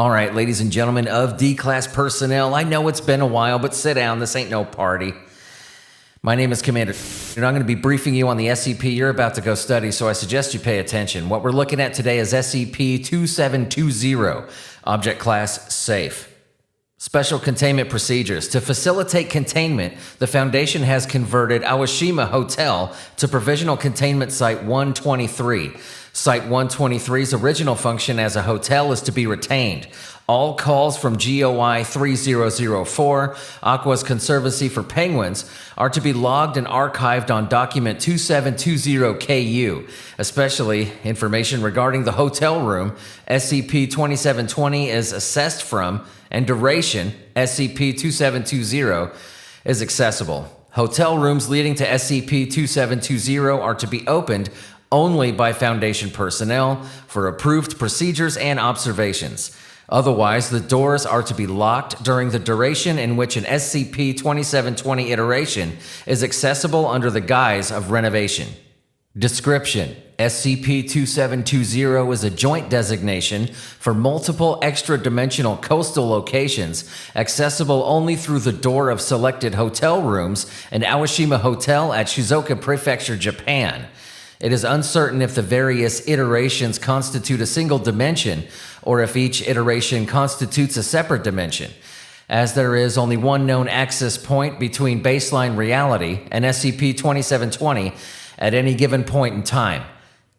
All right, ladies and gentlemen of D-Class personnel, I know it's been a while, but sit down. This ain't no party. My name is Commander, and I'm going to be briefing you on the SCP you're about to go study, so I suggest you pay attention. What we're looking at today is SCP-2720, Object Class Safe. Special containment procedures. To facilitate containment, the Foundation has converted Awashima Hotel to Provisional Containment Site 123. Site 123's original function as a hotel is to be retained. All calls from GOI 3004, Aqua's Conservancy for Penguins, are to be logged and archived on document 2720KU, especially information regarding the hotel room SCP-2720 is assessed from, and duration SCP-2720 is accessible. Hotel rooms leading to SCP-2720 are to be opened only by Foundation personnel for approved procedures and observations. Otherwise, the doors are to be locked during the duration in which an SCP-2720 iteration is accessible under the guise of renovation. Description: SCP-2720 is a joint designation for multiple extra-dimensional coastal locations accessible only through the door of selected hotel rooms in Awashima Hotel at Shizuoka Prefecture, Japan. It is uncertain if the various iterations constitute a single dimension or if each iteration constitutes a separate dimension, as there is only one known access point between baseline reality and SCP-2720 at any given point in time.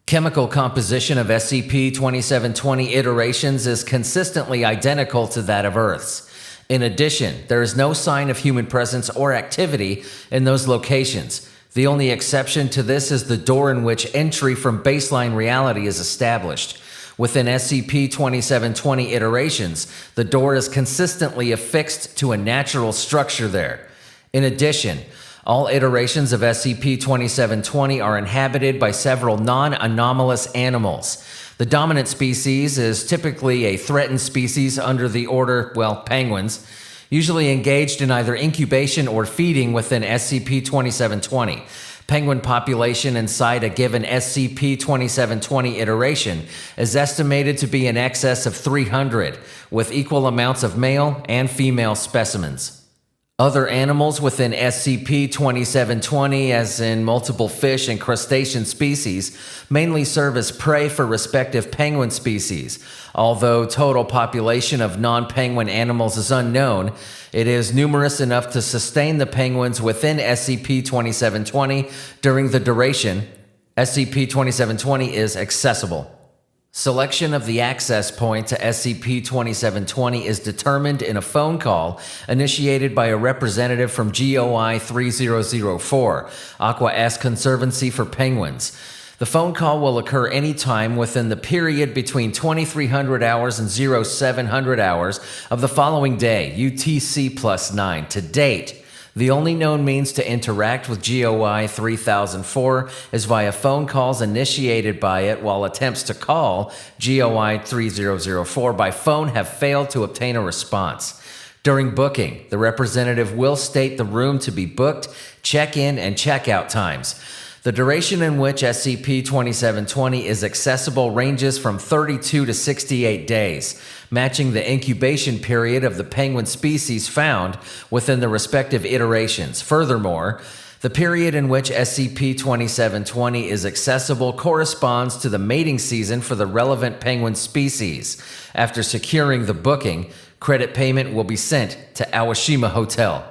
Chemical composition of SCP-2720 iterations is consistently identical to that of Earth's. In addition, there is no sign of human presence or activity in those locations. The only exception to this is the door in which entry from baseline reality is established. Within SCP-2720 iterations, the door is consistently affixed to a natural structure there. In addition, all iterations of SCP-2720 are inhabited by several non-anomalous animals. The dominant species is typically a threatened species under the order, penguins, usually engaged in either incubation or feeding within SCP-2720. Penguin population inside a given SCP-2720 iteration is estimated to be in excess of 300, with equal amounts of male and female specimens. Other animals within SCP-2720, as in multiple fish and crustacean species, mainly serve as prey for respective penguin species. Although total population of non-penguin animals is unknown, it is numerous enough to sustain the penguins within SCP-2720 during the duration SCP-2720 is accessible. Selection of the access point to SCP-2720 is determined in a phone call initiated by a representative from GOI 3004, Aqua's Conservancy for Penguins. The phone call will occur anytime within the period between 2300 hours and 0700 hours of the following day, UTC +9. To date, the only known means to interact with GOI 3004 is via phone calls initiated by it, while attempts to call GOI 3004 by phone have failed to obtain a response. During booking, the representative will state the room to be booked, check-in, and check-out times. The duration in which SCP-2720 is accessible ranges from 32 to 68 days, matching the incubation period of the penguin species found within the respective iterations. Furthermore, the period in which SCP-2720 is accessible corresponds to the mating season for the relevant penguin species. After securing the booking, credit payment will be sent to Awashima Hotel.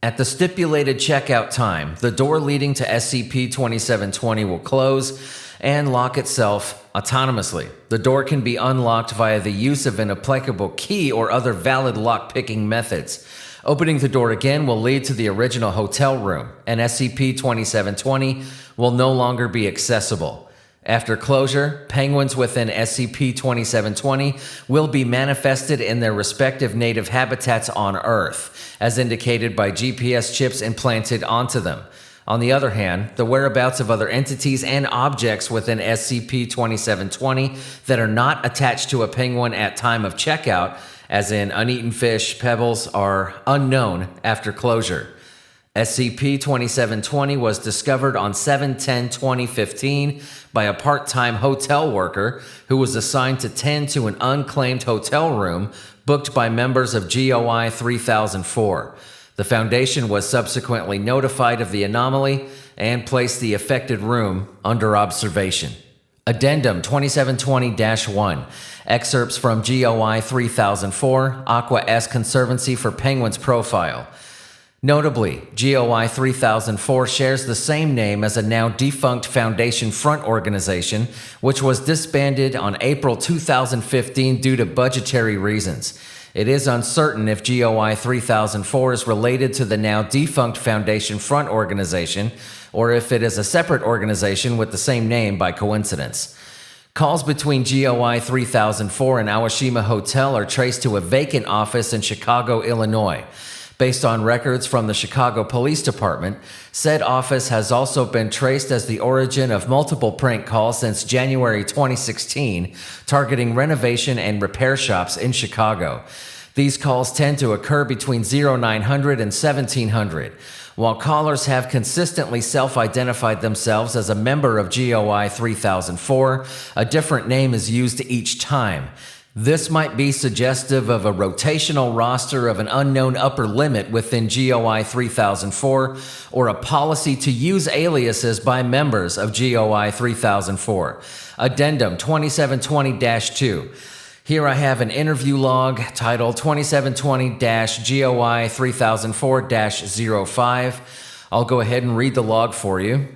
At the stipulated checkout time, the door leading to SCP-2720 will close and lock itself autonomously. The door can be unlocked via the use of an applicable key or other valid lock-picking methods. Opening the door again will lead to the original hotel room, and SCP-2720 will no longer be accessible. After closure, penguins within SCP-2720 will be manifested in their respective native habitats on Earth, as indicated by GPS chips implanted onto them. On the other hand, the whereabouts of other entities and objects within SCP-2720 that are not attached to a penguin at time of checkout, as in uneaten fish, pebbles, are unknown after closure. SCP-2720 was discovered on 7/10/2015 by a part-time hotel worker who was assigned to tend to an unclaimed hotel room booked by members of GOI 3004. The Foundation was subsequently notified of the anomaly and placed the affected room under observation. Addendum 2720-1. Excerpts from GOI 3004, Aqua S Conservancy for Penguins profile. Notably, GOI 3004 shares the same name as a now defunct Foundation front organization, which was disbanded on April 2015 due to budgetary reasons. It is uncertain if GOI 3004 is related to the now defunct Foundation front organization, or if it is a separate organization with the same name by coincidence. Calls between GOI 3004 and Awashima Hotel are traced to a vacant office in Chicago, Illinois. Based on records from the Chicago Police Department, said office has also been traced as the origin of multiple prank calls since January 2016, targeting renovation and repair shops in Chicago. These calls tend to occur between 0900 and 1700. While callers have consistently self-identified themselves as a member of GOI 3004, a different name is used each time. This might be suggestive of a rotational roster of an unknown upper limit within GOI 3004, or a policy to use aliases by members of GOI 3004. Addendum 2720-2. Here I have an interview log titled 2720-GOI 3004-05. I'll go ahead and read the log for you.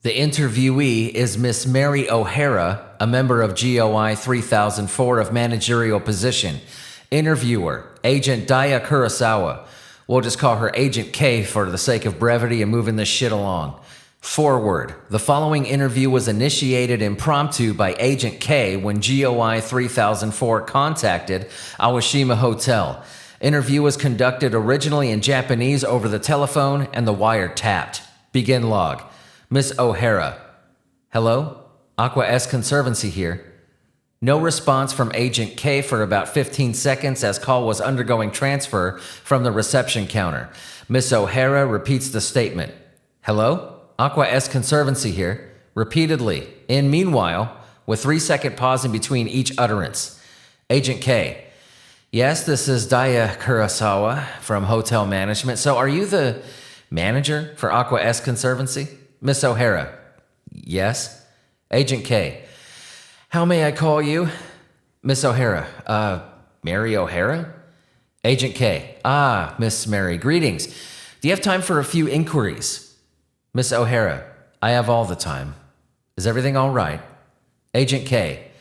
The interviewee is Miss Mary O'Hara, a member of GOI 3004 of managerial position. Interviewer, Agent Daya Kurosawa. We'll just call her Agent K for the sake of brevity and moving this shit along. Forward. The following interview was initiated impromptu by Agent K when GOI 3004 contacted Awashima Hotel. Interview was conducted originally in Japanese over the telephone and the wire tapped. Begin log. Miss O'Hara. Hello? Aqua S Conservancy here. No response from Agent K for about 15 seconds as call was undergoing transfer from the reception counter. Miss O'Hara repeats the statement. Hello? Aqua S Conservancy here. Repeatedly. In meanwhile, with 3-second pause in between each utterance. Agent K. Yes, this is Daya Kurosawa from Hotel Management. So are you the manager for Aqua S Conservancy? Miss O'Hara. Yes. Agent K. How may I call you? Miss O'Hara. Mary O'Hara? Agent K. Miss Mary. Greetings. Do you have time for a few inquiries? Miss O'Hara. I have all the time. Is everything all right? Agent K.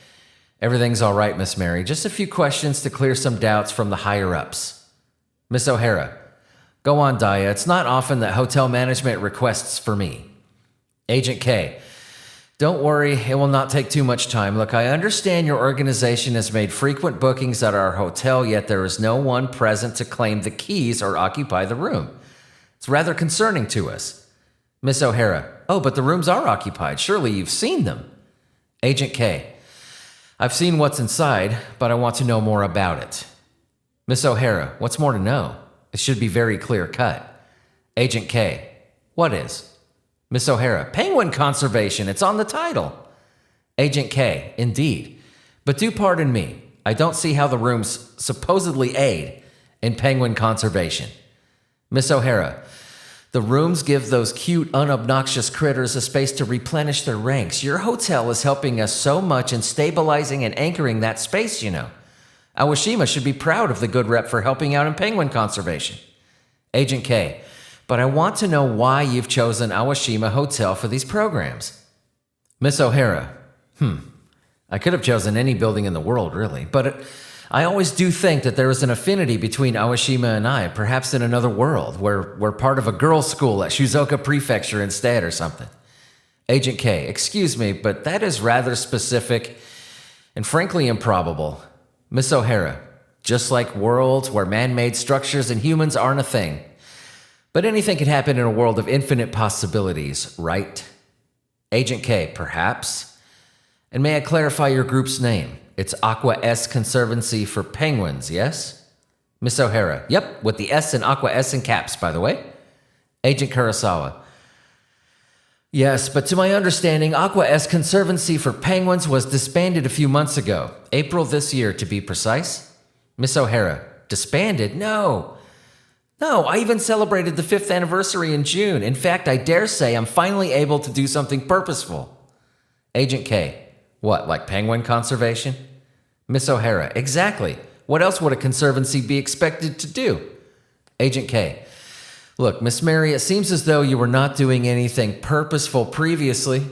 Everything's all right, Miss Mary. Just a few questions to clear some doubts from the higher-ups. Miss O'Hara. Go on, Daya. It's not often that hotel management requests for me. Agent K. Don't worry, it will not take too much time. Look, I understand your organization has made frequent bookings at our hotel, yet there is no one present to claim the keys or occupy the room. It's rather concerning to us. Miss O'Hara. Oh, but the rooms are occupied. Surely you've seen them. Agent K. I've seen what's inside, but I want to know more about it. Miss O'Hara. What's more to know? It should be very clear cut. Agent K. What is? Miss O'Hara. Penguin conservation. It's on the title. Agent K. Indeed. But do pardon me. I don't see how the rooms supposedly aid in penguin conservation. Miss O'Hara. The rooms give those cute, unobnoxious critters a space to replenish their ranks. Your hotel is helping us so much in stabilizing and anchoring that space, you know. Awashima should be proud of the good rep for helping out in penguin conservation. Agent K. But I want to know why you've chosen Awashima Hotel for these programs. Miss O'Hara. I could have chosen any building in the world, really, but I always do think that there is an affinity between Awashima and I, perhaps in another world, where we're part of a girls' school at Shizuoka Prefecture instead or something. Agent K. Excuse me, but that is rather specific and frankly improbable. Miss O'Hara. Just like worlds where man-made structures and humans aren't a thing. But anything can happen in a world of infinite possibilities, right? Agent K. Perhaps. And may I clarify your group's name? It's Aqua S Conservancy for Penguins, yes? Miss O'Hara. Yep, with the S and Aqua S in caps, by the way. Agent Kurosawa. Yes, but to my understanding, Aqua S Conservancy for Penguins was disbanded a few months ago. April this year, to be precise. Miss O'Hara. Disbanded? No. No, I even celebrated the 5th anniversary in June. In fact, I dare say I'm finally able to do something purposeful. Agent K. What, like penguin conservation? Miss O'Hara. Exactly. What else would a conservancy be expected to do? Agent K. Look, Miss Mary, it seems as though you were not doing anything purposeful previously.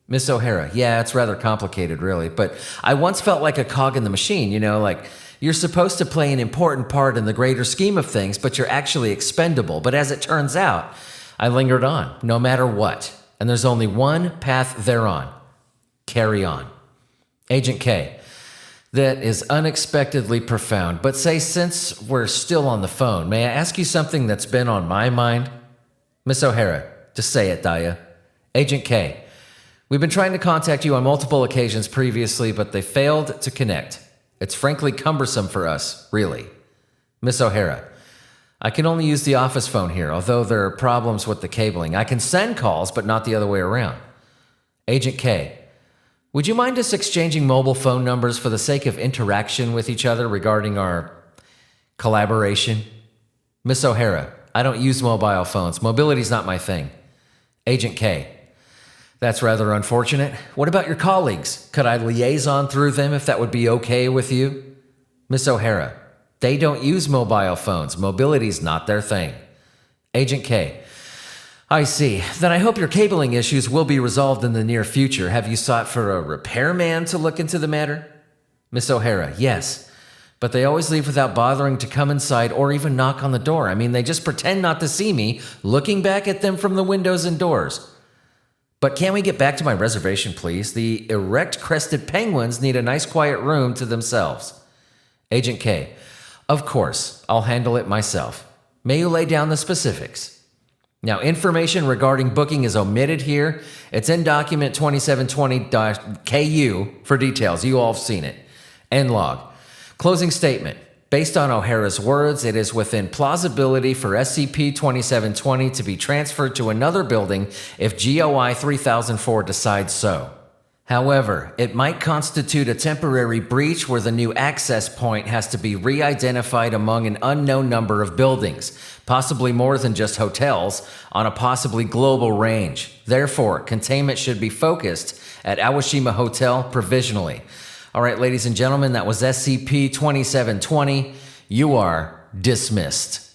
Miss O'Hara. Yeah, it's rather complicated, really, but I once felt like a cog in the machine, like you're supposed to play an important part in the greater scheme of things, but you're actually expendable. But as it turns out, I lingered on, no matter what. And there's only one path thereon. Carry on. Agent K. That is unexpectedly profound. But say, since we're still on the phone, may I ask you something that's been on my mind? Miss O'Hara. Just say it, Daya. Agent K. We've been trying to contact you on multiple occasions previously, but they failed to connect. It's frankly cumbersome for us, really. Miss O'Hara. I can only use the office phone here, although there are problems with the cabling. I can send calls, but not the other way around. Agent K. Would you mind us exchanging mobile phone numbers for the sake of interaction with each other regarding our collaboration? Miss O'Hara. I don't use mobile phones. Mobility's not my thing. Agent K. That's rather unfortunate. What about your colleagues? Could I liaison through them if that would be okay with you? Miss O'Hara. They don't use mobile phones. Mobility's not their thing. Agent K. I see. Then I hope your cabling issues will be resolved in the near future. Have you sought for a repairman to look into the matter? Miss O'Hara. Yes. But they always leave without bothering to come inside or even knock on the door. I mean, they just pretend not to see me, looking back at them from the windows and doors. But can we get back to my reservation, please? The erect crested penguins need a nice quiet room to themselves. Agent K. Of course, I'll handle it myself. May you lay down the specifics. Now, information regarding booking is omitted here. It's in document 2720-KU for details. You all have seen it. End log. Closing statement. Based on O'Hara's words, it is within plausibility for SCP-2720 to be transferred to another building if GOI 3004 decides so. However, it might constitute a temporary breach where the new access point has to be re-identified among an unknown number of buildings, possibly more than just hotels, on a possibly global range. Therefore, containment should be focused at Awashima Hotel provisionally. All right, ladies and gentlemen, that was SCP-2720. You are dismissed.